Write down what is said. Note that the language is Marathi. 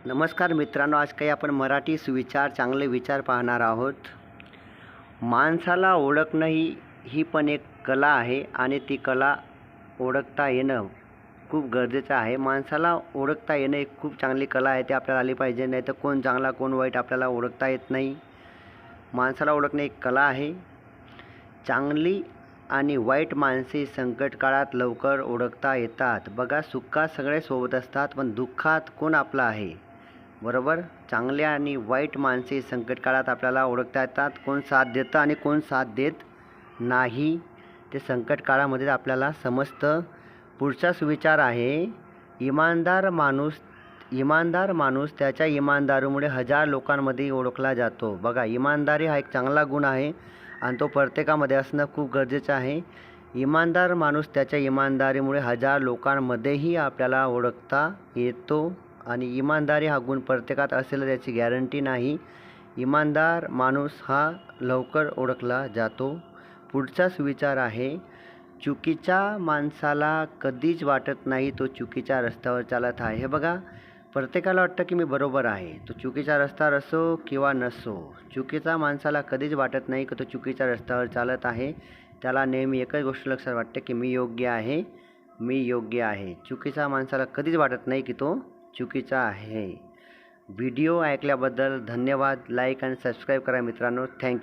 नमस्कार मित्रांनो, आज काही आपण मराठी सुविचार चांगले विचार पाहणार आहोत। माणसाला ओळखणं ही पण एक कला आहे आणि ती कला ओळखता येणं खूप गरजेचं आहे। माणसाला ओळखता येणं एक खूप चांगली कला आहे, ती आपल्याला आली पाहिजे, नाही तर कोण चांगला कोण वाईट आपल्याला ओळखता येत नाही। माणसाला ओळखणं एक कला आहे। चांगली आणि वाईट माणसे संकट काळात लवकर ओळखता येतात। बघा, सुखात सगळे सोबत असतात, पण दुःखात कोण आपला आहे, बरोबर। चांगले आणि वाईट माणसे संकट काळात आपल्याला ओळखता येतात, कोण साथ देतं आणि कोण साथ देत नाही, ते संकट काळामध्ये आपल्याला समजतं। पुढचा सुविचार आहे, इमानदार माणूस त्याच्या इमानदारीमुळे हजार लोकांमध्ये ओळखला जातो। बघा, इमानदारी हा एक चांगला गुण आहे आणि तो प्रत्येकामध्ये असणं खूप गरजेचं आहे। इमानदार माणूस त्याच्या इमानदारीमुळे हजार लोकांमध्येही आपल्याला ओळखता येतो आणि इमानदारी हा गुण प्रत्येकात असेल याची गॅरंटी नाही। इमानदार माणूस हा लवकर ओळखला जातो। पुढचा सुविचार आहे, चुकीच्या माणसाला कधीच वाटत नाही तो चुकीच्या रस्त्यावर चालत आहे। हे बघा, प्रत्येकाला वाटतं की मी बरोबर आहे, तो चुकीच्या रस्त्यावर असो किंवा नसो, चुकीच्या माणसाला कधीच वाटत नाही की तो चुकीच्या रस्त्यावर चालत आहे। त्याला नेहमी एकच गोष्ट लक्षात वाटते की मी योग्य आहे, मी योग्य आहे। चुकीच्या माणसाला कधीच वाटत नाही की तो चुकीचा आहे। व्हिडिओ ऐकल्याबद्दल धन्यवाद। लाईक आणि सबस्क्राईब करा मित्रांनो। थँक्यू।